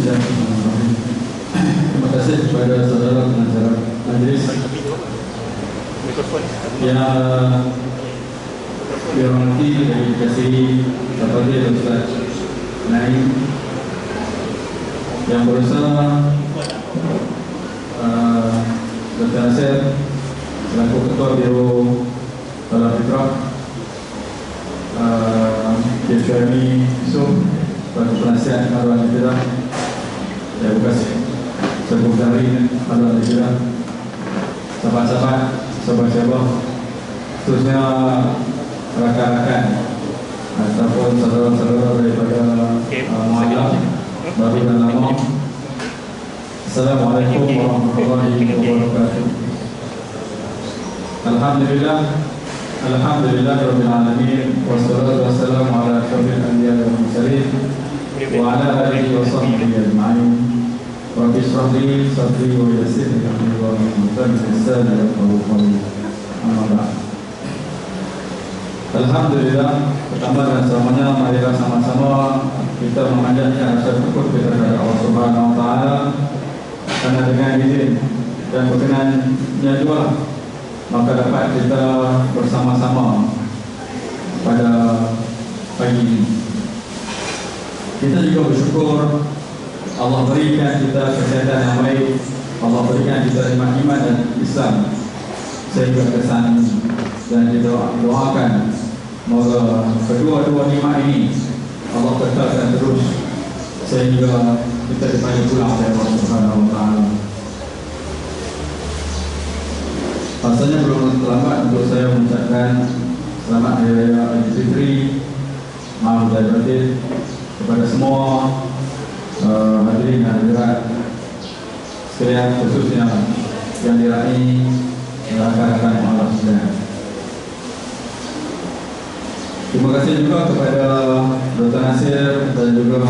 Bismillahirrahmanirrahim. Terima kasih kepada saudara pengacara majlis yang dihormati dan dikasihi Al-Fadhil Ustaz Naim yang berusaha Dr. Nasir selaku Ketua Biro Tala Fitrah, Syami Yusuf selaku Penasihat Haluan Hijrah, Terima kasih Sekretari Haluan Hijrah, sahabat-sahabat, sahabat-sahabat, khususnya rakan-rakan ataupun saudara-saudara daripada Mu'alam baru dan lama. Assalamualaikum warahmatullahi wabarakatuh. Alhamdulillah Rabbil Alamin, wassalatu wassalamu ala asyrafil anbiya'i wal mursalin wa ala alihi wa sahbihi ajma'in. Rabbi shrah li sadri wa yassir li amri wa hlul 'uqdatam min lisani yafqahu qawli. Amma ba'd. Alhamdulillah, pertama dan selamanya marilah sama-sama kita memanjatkan rasa syukur kepada Allah Subhanahu wa taala karena dengan izin dan berkenannya juga maka dapat kita bersama-sama pada pagi ini. Kita juga bersyukur Allah berikan kita kesehatan yang baik, Allah berikan kita iman dan Islam sehingga kesan ini, dan kita doakan semoga kedua-dua nikmat ini Allah kekalkan terus sehingga kita dipanggil pulang oleh Allah Subhanahu wa taala. Rasanya belum terlambat untuk saya mengucapkan selamat Hari Raya Idul Fitri, maaf lahir batin kepada semua hadirin dan hadirat sekalian, khususnya yang diraih rakan-rakan Allah sekalian. Terima kasih juga kepada Dr. Nasir dan juga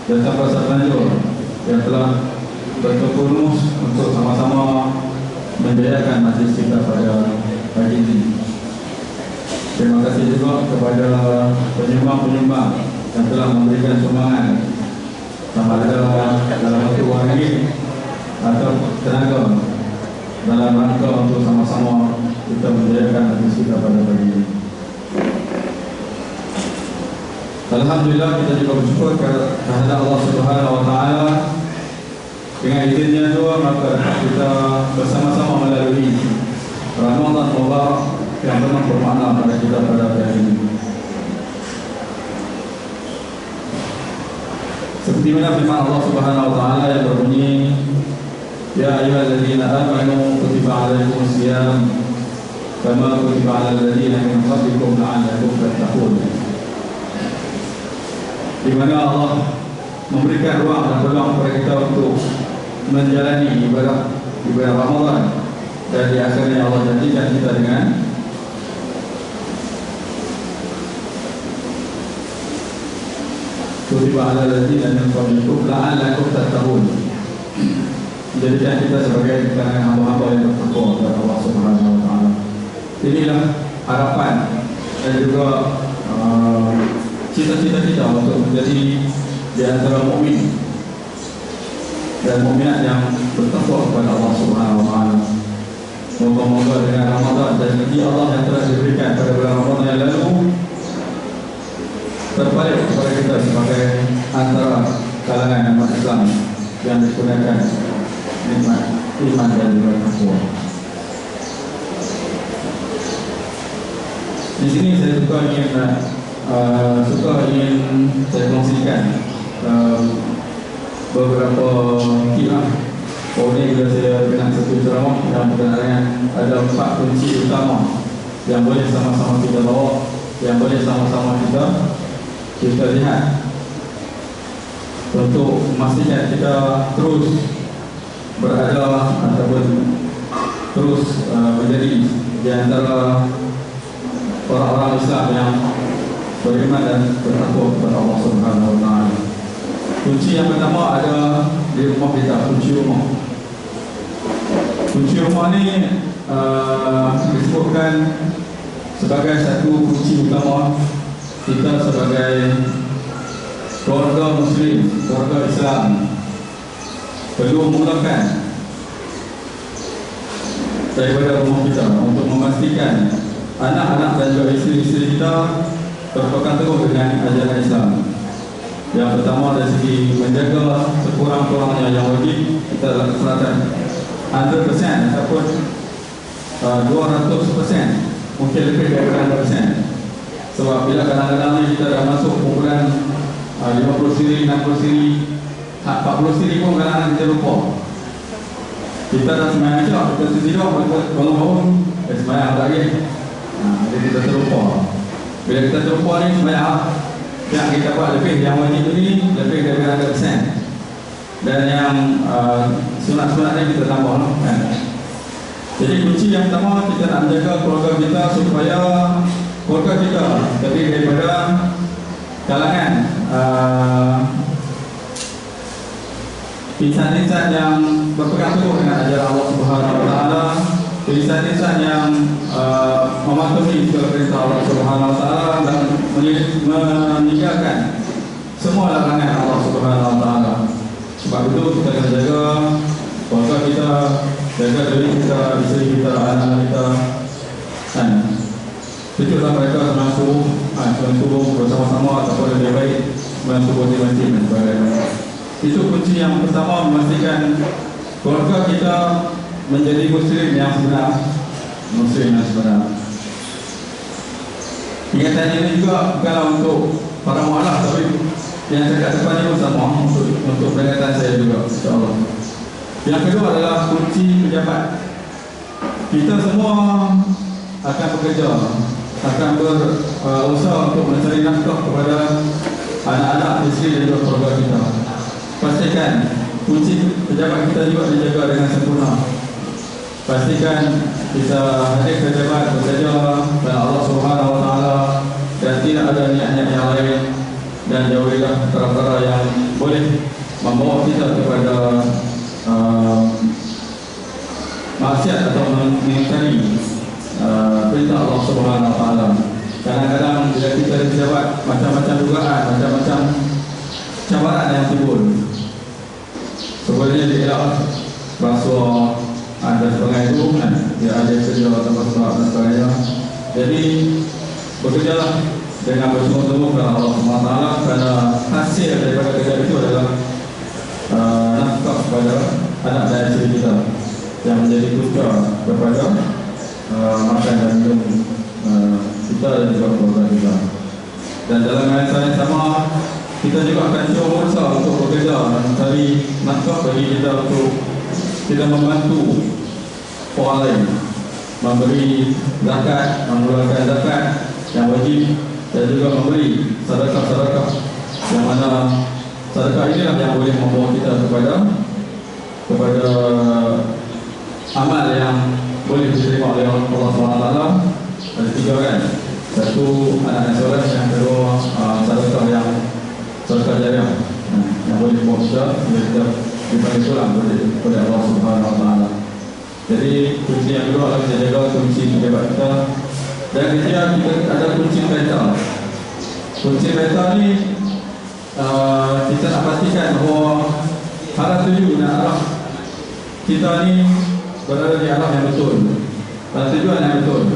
Jasa Pasar Tanjung yang telah bertemu untuk sama-sama menjayakan majlis kita pada pagi ini. Terima kasih juga kepada penyumbang-penyumbang yang telah memberikan sumbangan sama ada dalam waktu wang ini atau tenaga dalam rangka untuk sama-sama kita menjayakan majlis kita pada pagi ini. Alhamdulillah, kita juga bersyukur kepada Allah Subhanahu wa taala. Dengan izinnya juga maka kita bersama-sama melalui Ramadan Mubarak yang memang bermakna pada kita pada hari ini. Seperti mana firman Allah Subhanahu wa taala yang berbunyi, Ya ayyuhalladzina amanu kutiba 'alaikumus shiyam kama kutiba 'alal ladzina min qablikum la'allakum tattaqun. Di mana Allah memberikan ruang dan peluang kepada kita untuk menjalani ibadah Ramadan, dan di akhirnya Allah janjikan kita dengan kutiba 'alal ladzina min qablikum la'allakum tattaqun. Jadikan kita sebagai kalangan hamba-hamba yang bertakwa kepada Allah Subhanahu wa taala. Inilah harapan dan juga cita-cita kita untuk menjadi di antara mukmin dan mukminat yang bertakwa kepada Allah Subhanahu wa taala. Moga-moga dengan Ramadan dan janji Allah yang telah diberikan pada bulan Ramadan yang lalu terbalik kepada kita sebagai antara kalangan umat Islam yang digunakan nikmat iman dan juga takwa. Di sini saya ingin saya kongsikan beberapa kilah. Ini bila saya kenal satu ceramah yang berkenaan ada 4 kunci utama yang boleh sama-sama kita bawa, yang boleh sama-sama kita lihat untuk memastikan kita terus berada ataupun terus menjadi di antara orang-orang Islam yang beriman dan bertakwa kepada Allah Subhanahu wa taala. Kunci yang pertama ada di rumah kita, kunci rumah. Kunci rumah ni disebutkan sebagai satu kunci utama kita sebagai keluarga Muslim, keluarga Islam perlu mulakan daripada rumah kita untuk memastikan anak-anak dan juga isteri-isteri kita berpegang teguh dengan ajaran Islam. Yang pertama dari segi menjaga sekurang-kurangnya yang wajib kita laksanakan 100% ataupun 200%, mungkin lebih daripada 100%. Sebab bila kadang-kadang ni kita dah masuk kumpulan 50 siri, 60 siri, 40 siri pun kadang-kadang kita lupa. Kita dah semayang je, kita tidur, bangun-bangun semayang lagi. Jadi kita terlupa. Bila kita terlupa ni semayang yang kita buat lebih, yang wajib ni lebih daripada 100%. Dan yang sunat-sunat ni kita tambah kan. Jadi kunci yang pertama, kita nak menjaga keluarga kita supaya keluarga kita terdiri daripada kalangan insan-insan yang berpegang teguh dengan ajaran Allah Subhanahu Wa Taala, insan-insan yang mematuhi segala perintah Allah Subhanahu Wa Taala dan meninggalkan semua larangan Allah Subhanahu Wa Taala. Sebab itu kita kena jaga keluarga kita, jaga diri kita, isteri kita, anak-anak kita, kan? Tunjuklah mereka sembahyang subuh bersama-sama ataupun lebih baik sembahyang subuh di masjid dan sebagainya. Itu kunci yang pertama, memastikan keluarga kita menjadi Muslim yang sebenar. Muslim yang sebenar. Ingatan ini juga bukanlah untuk para mualaf, tapi yang saya kat depan ini pun sama untuk peringatan saya juga, insyaAllah. Yang kedua adalah kunci pejabat. Kita semua akan bekerja, akan berusaha untuk mencari nafkah kepada anak-anak, isteri dan juga keluarga kita. Pastikan kunci pejabat kita juga dijaga dengan sempurna. Pastikan kita hadir pejabat bekerja dan Allah Subhanahu Wa Taala dan tidak ada niat-niat yang lain, dan jauhilah perkara yang boleh membawa kita kepada maksiat atau mengingkari perintah Allah Subhanahu Wa Taala. Kadang-kadang bila kita pejabat, macam-macam dugaan, macam-macam cabaran yang timbul. Sebenarnya dielak rasuah dan sebagainya itu kan, dia ada kerja atau rasuah dan sebagainya. Jadi bekerjalah dengan bersungguh-sungguh kepada Allah Subhanahu Wa Taala, kerana hasil daripada kerja itu adalah nafkah kepada anak dan isteri kita yang menjadi punca kepada makan dan minum kita dan juga keluarga kita. Dan dalam masa yang sama, kita juga akan cuba berusaha untuk bekerja mencari nafkah bagi kita untuk kita membantu orang lain, memberi zakat, mengeluarkan zakat yang wajib, dan juga memberi sedekah-sedekah, yang mana sedekah inilah yang boleh membawa kita kepada amal yang boleh diterima oleh Allah SWT. Ada 3 kan, satu anak yang soleh, yang kedua sedekah jariah yang boleh membawa kita dipanggil pulang kepada Allah Subhanahu Wa Taala. Jadi kunci yang kedua adalah kita jaga kunci pejabat kita. Dan ketiga, kita ada kunci kereta. Kunci kereta ni kita nak pastikan bahawa arah tuju dan arah kita ni berada di arah yang betul, arah tujuan yang betul.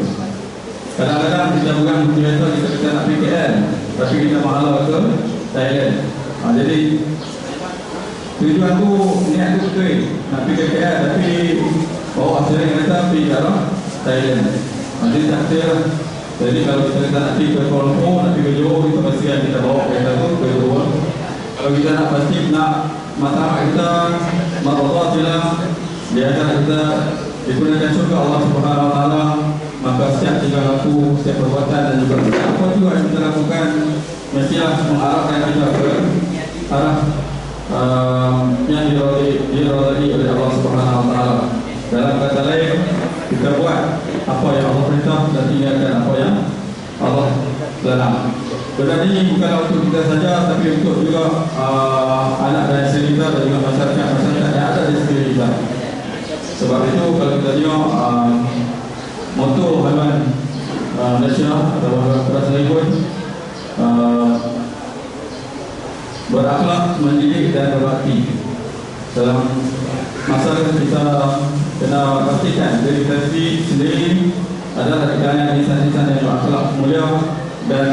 Kadang-kadang kita bukan kunci kereta, kita nak pergi KL, tapi kita mahala ke Thailand. Jadi tujuan tu, niat tu betul, nak pergi ke KL, tapi bawa sering kereta pergi ke arah Thailand. Jadi tak betul. Jadi kalau kita nak pergi ke Kuala Lumpur, nak pergi ke Johor, kita pastikan kita bawa kereta tu ke Johor. Kalau kita nak pasti nak matlamat kita maradatillah, di antara kita digunakan syurga Allah Subhanahu Wa Taala, maka setiap tingkah laku, setiap perbuatan dan juga apa juga yang kita lakukan mestilah mengarahkan kita ke arah yang diridai oleh Allah Subhanahu Wa Taala. Dalam kata lain, kita buat apa yang Allah perintah dan tinggalkan apa yang Allah larang. Benda ini bukanlah untuk kita saja, tapi untuk juga anak dan isteri kita dan juga masyarakat yang ada di sekitar kita. Sebab itu kalau kita tengok moto Haiwan Malaysia atau Haiwan Perasaan pun berakhlak, mendidik dan berbakti. Dalam masa kita kena pastikan diri kita sendiri adalah di kalangan insan-insan yang berakhlak mulia dan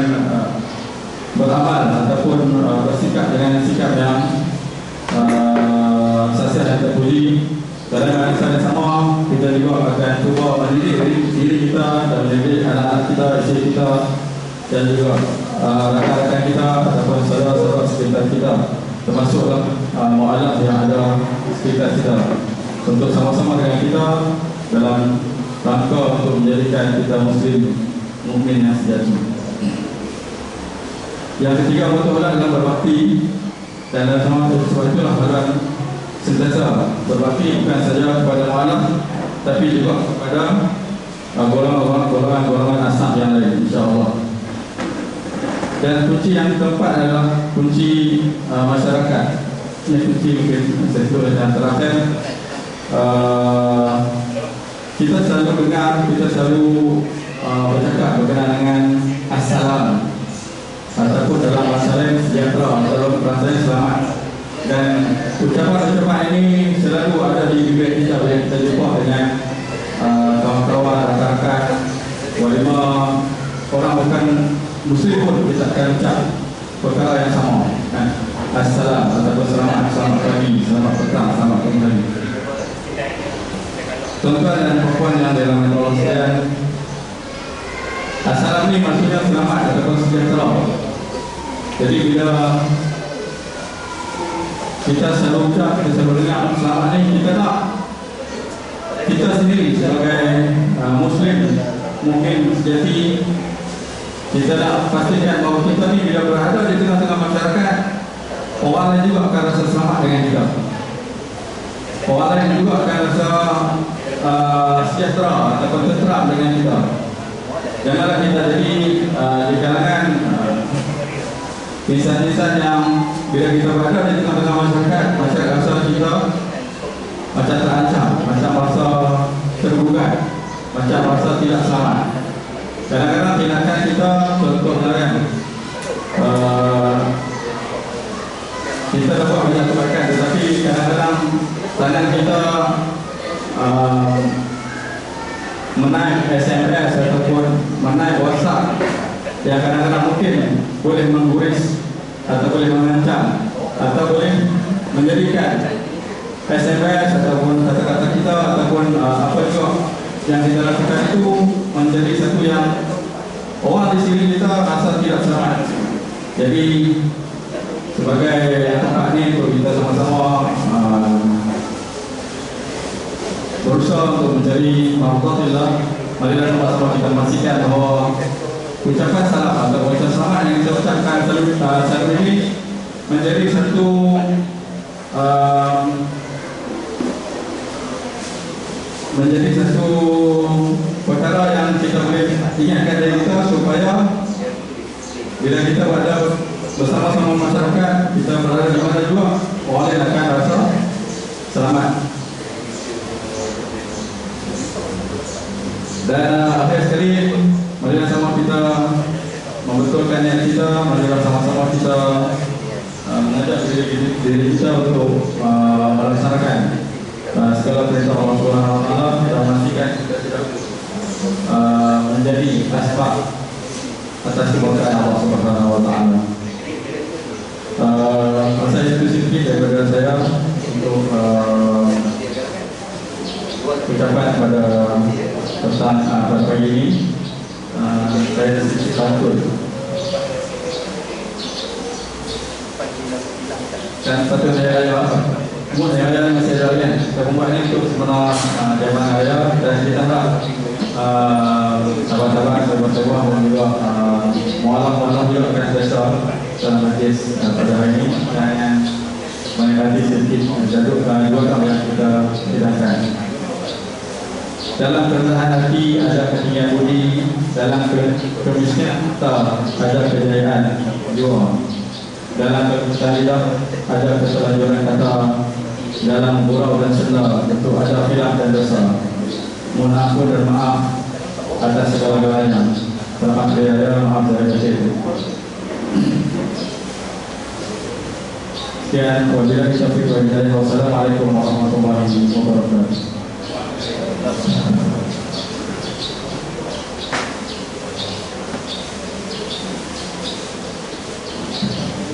beramal ataupun bersikap dengan sikap yang sasiat dan terpuji. Dalam masa yang sama, kita juga akan cuba mendidik diri kita dan mendidik anak-anak kita, isteri kita dan juga rakan-rakan kita ataupun saudara-saudara sekitar kita, termasuklah mu'alaf yang ada sekitar kita, untuk sama-sama dengan kita dalam rangka untuk menjadikan kita muslim mukmin yang sejati. Yang ketiga, betul-betul dalam berbakti, dan dalam sama sebab itulah haluan sentiasa berbakti bukan saja kepada mu'alaf tapi juga kepada golongan asam yang lain, insya-Allah. Dan kunci yang keempat adalah kunci masyarakat. Ini kunci mungkin satu yang terakhir. Kita selalu dengar, kita selalu bercakap berkenaan dengan assalam, ataupun dalam bahasa lain sejahtera, dalam bahasa lain selamat. Dan ucapan-ucapan ini selalu ada di bibir kita bila kita jumpa dengan kawan-kawan, rakan-rakan, walimah, orang bukan Muslim pun kita akan ucap perkara yang sama, kan? Assalam ataupun selamat, selamat pagi, selamat petang, selamat kembali. Tuan-tuan dan puan yang dirahmati Allah sekalian, assalam ini maksudnya selamat ataupun sejahtera. Jadi bila kita selalu ucap, kita selalu dengar selamat ini, kita tak, kita sendiri sebagai Muslim mungkin sejati, kita nak pastikan bahawa kita ni bila berada di tengah-tengah masyarakat, orang lain juga akan rasa selamat dengan kita. Orang lain juga akan rasa sejahtera ataupun tenteram dengan kita. Janganlah kita jadi di kalangan insan-insan yang bila kita berada di tengah-tengah masyarakat rasa kita macam terancam, macam rasa tergugat, macam rasa tidak selamat. Kadang-kadang tindakan kita contohnya kan, kita dapat banyak kebaikan, tetapi kadang-kadang tangan kita menaik SMS ataupun menaik WhatsApp yang kadang-kadang mungkin boleh mengguris atau boleh mengancam atau boleh menjadikan SMS ataupun kata-kata kita ataupun apa juga yang kita lakukan itu menjadi satu yang orang di sini kita rasa tidak selamat. Jadi sebagai tempat ini untuk kita sama-sama berusaha untuk mencari mahfuzillah, marilah sama-sama kita pastikan bahawa ucapan salam atau ucapan selamat yang kita ucapkan selalu ini menjadi satu perkara yang kita boleh ingatkan dari kita supaya bila kita berada bersama-sama masyarakat, kita berada di mana juga, orang lain akan rasa selamat. Dan akhir sekali, marilah sama kita membetulkan niat kita, marilah sama-sama kita mengajak diri kita untuk melaksanakan segala perintah Allah Subhanahu Wa Taala dan memastikan kita tidak menjadi asbab atas keberkahan Allah Subhanahu Wa Taala. Saya itu sedikit daripada saya untuk ucapan pada pesan pada pagi ini. Saya sedikit takut. Dan satu saya Mungkin yang masih ada kan, kita membuat ini untuk sebenar jamaah raya dan kita harap sahabat-sahabat, sahabat-sahabat dan juga mualaf-mualaf juga akan selesa dalam majlis pada hari ini dan mengenai sedikit jaduk dua tahun yang kita tidakkan. Dalam kerendahan hati ada ketinggian budi, dalam kemiskinan harta ada kejayaan jiwa. Dalam keputusan lidah ada keselanjuran kata, dalam gurau dan senda tentu ada khilaf dan dosa. Mohon ampun dan maaf atas segala-galanya. Selamat berjaya, maaf dari kecil. Sekian, wabillahi taufiq wal hidayah. Wassalamualaikum warahmatullahi wabarakatuh.